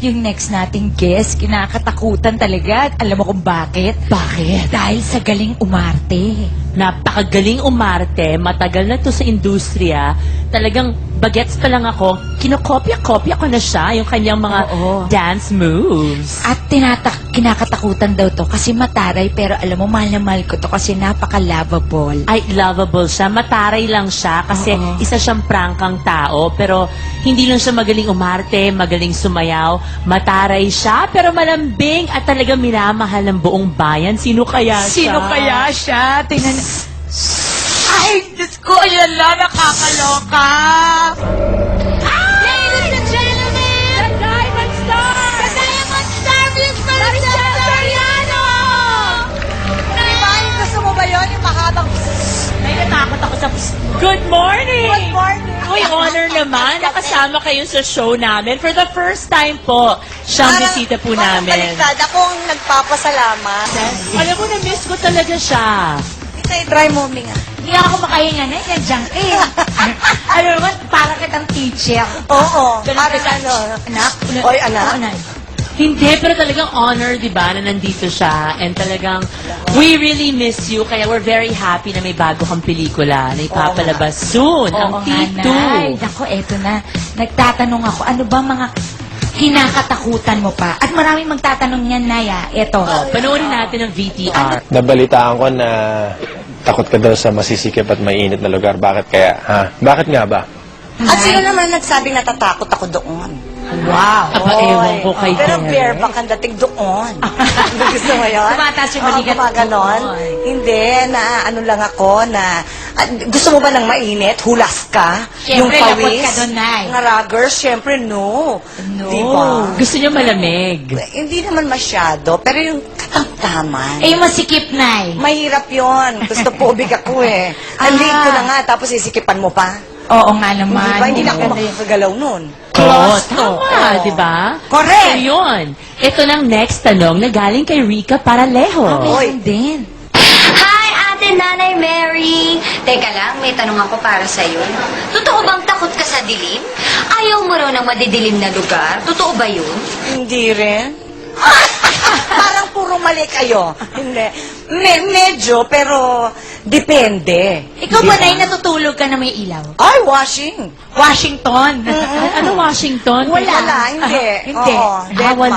yung next nating guest, kinakatakutan talaga. Alam mo kung bakit? Bakit? Dahil sa galing umarte. Napakagaling umarte, matagal na to sa industriya. Talagang bagets pa lang ako, kinokopya-kopya ko na siya, yung kanyang mga Oo. dance moves. At kinakatakutan daw to kasi mataray, pero alam mo, mahal na mahal ko to kasi napaka-lovable. Ay, lovable siya. Mataray lang siya kasi Oo. isa siyang prangkang tao. Pero hindi lang siya magaling umarte, magaling sumayaw. Mataray siya, pero malambing at talagang minamahal ng buong bayan. Sino kaya siya? Sino kaya siya? Tingnan. Ay, Diyos ko, ayan lang, nakakaloka. Ladies and gentlemen, the Diamond Star! The Diamond Star, Miss Maricel Soriano! Diba? Gusto mo ba yun? Yung mahabang... Ay, natakot ako sa... Good morning! Good morning! Uy, honor naman. Nakasama kayo sa show namin. For the first time po, siyang bisita po namin. Baliktad. Ako ang nagpapasalamat. Alam mo, na-miss ko talaga siya. Try mo, Minga. Hindi ako makahinga na, yan dyan eh. Alam mo, para kitang teacher. Oo. Ganun Parang kita. ano. Anak? Oy, anak. Oo, Nay. Hindi, pero talagang honor, di ba, na nandito siya. And talagang, we really miss you. Kaya we're very happy na may bago kang pelikula na ipapalabas soon. Oo ang nga, T2. Nay. Naku, eto na. Nagtatanong ako, ano ba mga kinakatakutan mo pa? At maraming magtatanong niyan, Naya. Eto. Oh, panoorin natin ang VTR. Nabalitaan ko na takot ka daw sa masisikip at mainit na lugar. Bakit kaya? Ha? Bakit nga ba? At sino naman nagsabing natatakot ako doon? Wow. Aba, ewan ko kay Pero Derek. bareback ang dating doon. Gusto mo yun? Tumataas yung Oo, balikat. gumaganon. Oo. Hindi, na ano lang ako na... gusto mo ba ng mainit? Hulas ka? Siyempre, lapot ka doon, Nay. Nga ruggers, siyempre no. No. Diba? Gusto niyo malamig. Hindi naman masyado, pero yung katamtaman. Eh, yung masikip, Nay. Mahirap yon. Gusto po ubig ako eh. Andito ko na nga, tapos isikipan mo pa. Oo nga naman. Diba? Hindi na ako Maganda yun. makakagalaw nun. Oo, Close to. tama, di ba? Correct. So, yun. Ito ng next tanong na galing kay Rica Paralejo. Oy. Meron din. Hi, Ate Nanay Mary! Teka lang, may tanong ako para sa'yo. Totoo bang takot ka sa dilim? Ayaw mo raw ng madidilim na lugar? Totoo ba yun? Hindi rin. Parang puro mali kayo. Hindi. Medyo, pero depende. Ikaw ba, Nay, natutulog ka na may ilaw? Ay, washing. Washington. Ano Washington? Wala, hindi. Hindi. Oo, dead wala.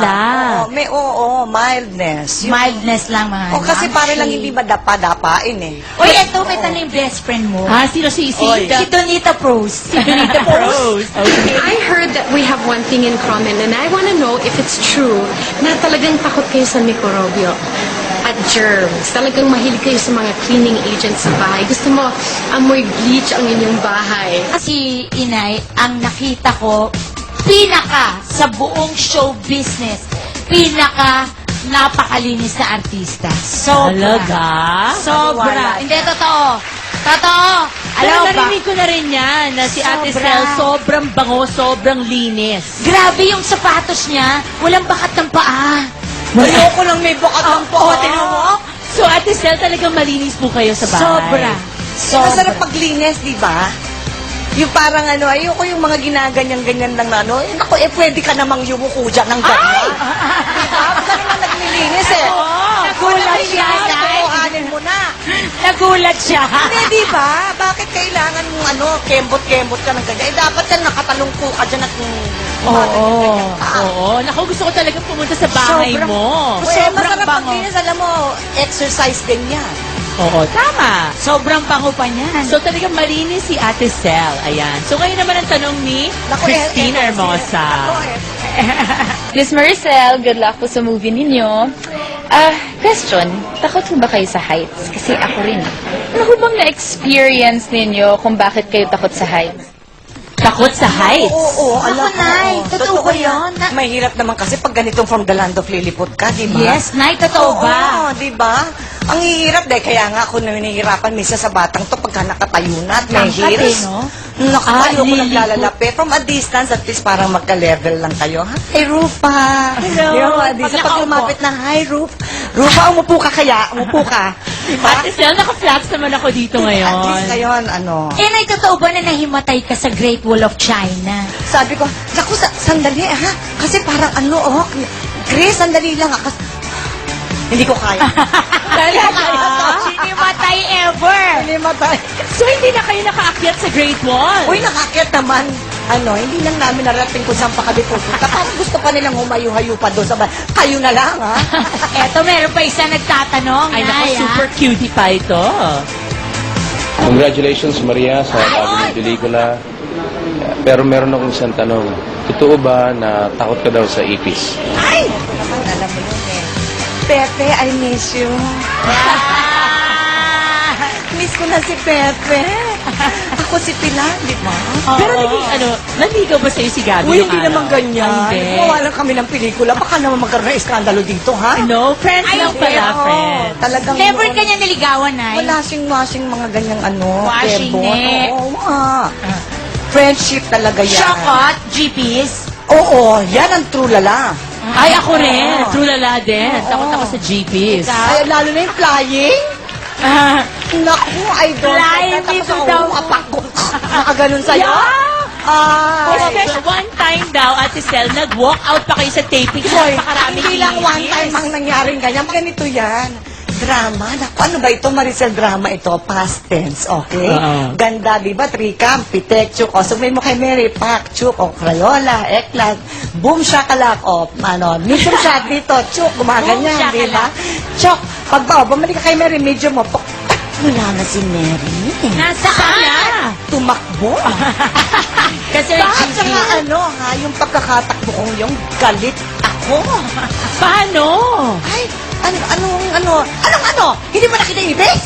man. Oo, may mildness. Mildness lang, mga O kasi para lang shade. hindi madapa-dapain eh. Uy, eto, may tanong yung best friend mo. Ah, sino si Oy. Si Donita Pros. Si Donita Rose. Okay. I heard that we have one thing in common and I want to know if it's true na talagang takot kayo sa mikrobyo at germs. Talagang mahilig kayo sa mga cleaning agents sa bahay. Gusto mo amoy bleach ang inyong bahay. Si Inay, ang nakita ko, pinaka sa buong show business, pinaka napakalinis na artista. Sobra. Talaga? Sobra. Wala. Hindi, totoo. Totoo. Pero Alam mo ba? narinig ko na rin yan na si Ate Sobra. Sel sobrang bango, sobrang linis. Grabe yung sapatos niya, walang bakat ng paa. Ayoko lang may bukat ng Oo, tingnan mo. So, Ate Sel, talagang malinis po kayo sa bahay. Sobra. Masarap paglinis, di ba? Yung parang ano, ayoko yung mga ginaganyan-ganyan lang na ano. Eh, naku, pwede ka namang yumuko dyan ng ganyan. Diba? Huwag ka naman naglilinis eh. Nagulat siya, Nay. Kuhanin mo na. Nagulat siya. Hindi, di ba? Bakit kailangan mong ano, kembot-kembot ka ng ganyan? Eh, dapat yan nakatalungko ka dyan at Oo. Naku, gusto ko talaga pumunta sa bahay Sobrang- mo. Sobrang masarap bango. paglinis. Alam mo, exercise din yan. Oo, tama. Sobrang bango pa niyan. So, talagang malinis si Ate Sel. Ayan. So, ngayon naman ang tanong ni Naku, Christine Hermosa. Miss Maricel, good luck po sa movie ninyo. Question, takot po ba kayo sa heights? Kasi ako rin. Ano po bang na-experience ninyo kung bakit kayo takot sa heights? Takot sa heights. Oo, alam Ako, Nay. Totoo ba yun? Mahirap naman kasi pag ganitong from the land of Lilliput ka, di ba? Yes, Nay, totoo ba? Oo, di ba? Ang hirap dahil kaya nga ako nahihirapan minsan sa batang to pagka nakatayo na at may Tangkad heels. eh, no? Nakatayo ko Lilliput. naglalapit. From a distance, at least parang magka-level lang kayo. Hi, Rufa! Hello. Di ba? Di sa pag lumapit na, hi, Rufa. Rufa, umupo ka kaya? Umupo ka. Diba? Ate Sel, naka-flats naman ako dito At least ngayon. ngayon, ano. Eh, nay, totoo ba na nahimatay ka sa Great Wall of China? Sabi ko, naku, sandali ha. Kasi parang ano, Grace, sandali lang ha. Hindi ko kaya. Hinimatay ever! Hindi matay. So, hindi na kayo nakaakyat sa Great Wall? Uy, nakakit naman. Hindi lang namin narating kung saan pa kami pupunta. Parang gusto pa nilang humayo-hayo pa doon sa kayo na lang, ha? Eto, meron pa isa nagtatanong, Ay, naku, Nay, ah. super cutie pa ito. Congratulations, Maria, sa bago ng pelikula. Pero meron akong isang tanong. Totoo ba na takot ka daw sa ipis? Ay! Ako naman, alam mo yun eh. Pepe, I miss you. Miss ko na si Pepe. Ako si Pilar, di ba? Pero naging, nanligaw ba sa'yo si Gabi Uy, yung hindi araw? naman ganyan. Hindi. Gumawa lang kami ng pelikula. Baka naman magkaroon ng iskandalo dito, ha? No, friends lang pala, oo. friends. Talagang Never noon, ka niya niligawan, Nay? Washing mga ganyang Washing kebot. net. Oo, friendship talaga yan. Shokot, GPs. Oo, yan ang true lala. Ay, ako rin. True lala din. Takot ako sa GPs. Ay, lalo na yung flying. Naku, I don't Flying like that. dito Tapos daw. ako, apak ko. Nakaganon sa'yo. Especially one time daw, Ate Sel, nag-walk out pa kayo sa taping. Napakaraming Hindi lang one inis. time ang nangyaring ganyan. Ganito yan. Drama. Naku, ano ba ito? Maricel, drama ito. Past tense, okay? Oo. Ganda, di ba? Tricam, pitek, chuk. O, sumay mo kay Mary, pak, chuk, o, crayola, eklat, boom, shakalak, o, medium shot dito, chuk, gumaganyan, Boom, di ba? Chuk, pag bumalik ka kay Mary, medium mo, pok, wala na si Mary. Nasaan? Tumakbo. Kasi Bakit GP. saka yung pagkakatakbo kong yung galit ako. Paano? Ay, ano? Hindi mo nakita yung ibig?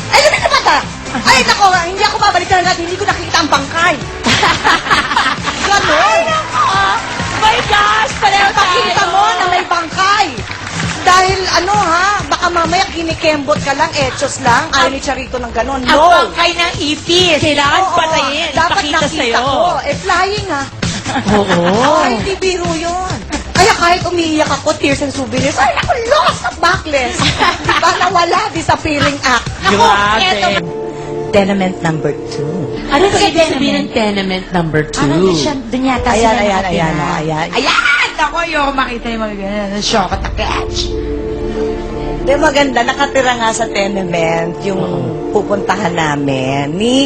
Ay, lumit na bata! Ay, nako, hindi ako babalik na natin, hindi ko nakikita ang bangkay. Ganon. My gosh! Pareho Pakita mo na may bangkay. Dahil baka mamaya kinikembot ka lang, etchos lang, ayaw ni Charito ng ganon. Ang No! bangkay ng ipis. Kailangan Oo, patayin. dapat Ipakita nakita sa'yo. ko. Flying Oo. Ay, hindi biro yun. Kaya kahit umiiyak ako, tears and souvenirs, ay, ako, lost at backless. Di ba, nawala, disappearing act. Grabe. eto. Tenement number 2. Ano ba ibig sabihin ng tenement number 2? Ano na siya? Doon yata Ayan, sila ayan, nakatira. ayan, ayan. Ayan! Ako, yung makita yung mga ganyan. Shokot na catch. Di maganda, nakatira nga sa tenement yung pupuntahan namin ni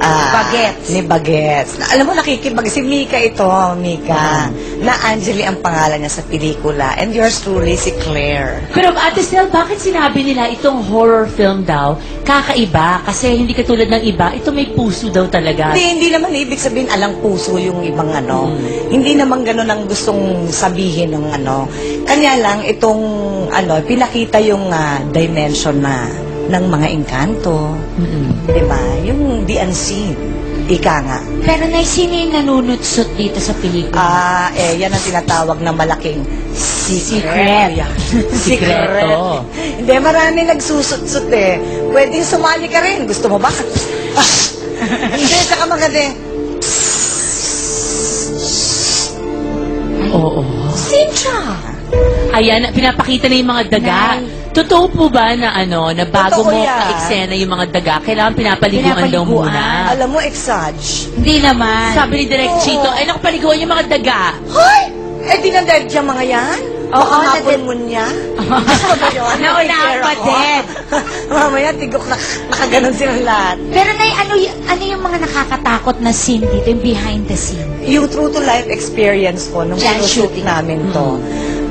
Bagets. Ni Bagets. Alam mo, si Mika ito, Mika. Na Angeli ang pangalan niya sa pelikula. And yours truly, si Claire. Pero Ate Sel, bakit sinabi nila itong horror film daw kakaiba? Kasi hindi katulad ng iba, ito may puso daw talaga. Hindi naman ibig sabihin alang puso yung ibang Hindi naman ganun ang gustong sabihin ng Kanya lang itong pinakita yung dimension ng mga engkanto. Di ba? Yung the unseen. Ika nga. Pero Nay, sino yung nanunutsot dito sa pelikula? Yan ang tinatawag na malaking Secret. Sikreto. Hindi, marami nagsusut-sut eh. Pwedeng sumali ka rin. Gusto mo ba? Hindi, saka magaling. Oo. Sintra! Ayan, pinapakita na yung mga daga. Totoo po ba na na bago Totoo mo yan. ka-eksena yung mga daga, kailangan pinapaliguan daw Pinapaliguan. muna? Alam mo, exage. Hindi naman. Sabi ni Direk Oo. Chito, ay naku, paliguan yung mga daga. Hoy! Dinadad siya mga yan? Oo, Baka nadad- mapulmon niya? Gusto ba yun? Naunahan pa Ako? din. Mamaya, tigok na, nakaganon silang lahat. Pero Nay, ano yung mga nakakatakot na scene dito, yung behind the scene? Yung true to life experience ko nung Yan, sinushoot shooting. namin to.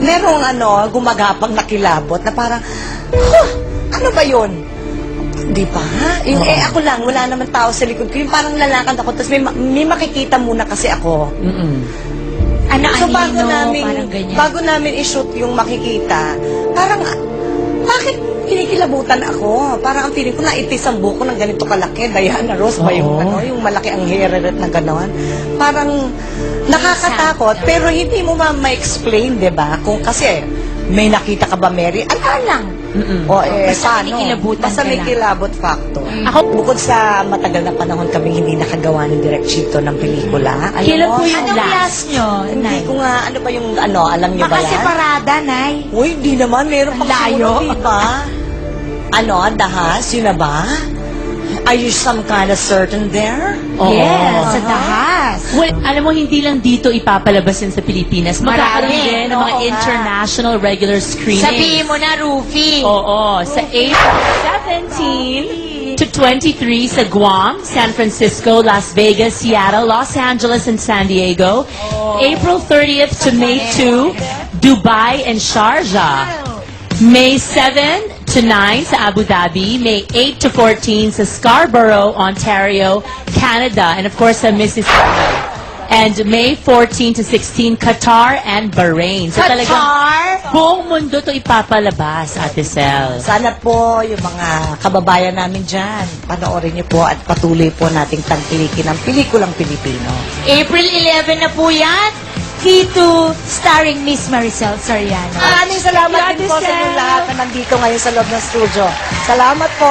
Merong gumagapang nakilabot na parang, ano ba yun? Di ba? Yung ako lang, wala naman tao sa likod ko. Yung parang lalakad ako, tapos may makikita muna kasi ako. Ano, So parang ganyan. bago namin i-shoot yung makikita, parang, bakit kinikilabutan ako? Parang ang feeling ko naitis ang buko ng ganito kalaki. Diana Ross ba yung, Oo. yung malaki ang hairet na gano'n? Parang nakakatakot, pero hindi mo ma-explain, di ba? Kung kasi, may nakita ka ba, Mary? Ano lang? O, Basta paano? kinikilabutan Basta ka may lang. kilabot factor. Ako, Bukod sa matagal na panahon kami hindi nakagawa ni Direk Chito ng pelikula. alam Kailan mo, po yung Anong last? last nyo, hindi Nay? ko nga, ano ba yung, alam niyo ba yan? Makaseparada, Nay. Uy, di naman, meron pang Layo. sumunod, di ba? Dahas, yun na ba? Are you some kind of certain there? Oo. Yes, sa Dahas. Well, alam mo, hindi lang dito ipapalabas yan sa Pilipinas. Magkakaroon Marami. din ng mga Oo nga. international regular screenings. Sabihin mo na, Rufy. Oo, sa April 17 to 23 sa Guam, San Francisco, Las Vegas, Seattle, Los Angeles, and San Diego. April 30th to May 2, Dubai and Sharjah. May 7 to 9 sa Abu Dhabi, May 8 to 14 sa Scarborough, Ontario, Canada, and of course sa Mississippi. And May 14 to 16, Qatar and Bahrain. So talagang buong mundo to ipapalabas, Ate Sel. Sana po yung mga kababayan namin dyan, panoorin niyo po at patuloy po nating tangkilikin ang pelikulang Pilipino. April 11 na po yan. K2 starring Miss Maricel Soriano. Maraming salamat din po sa inyong lahat na nandito ngayon sa loob ng studio. Salamat po.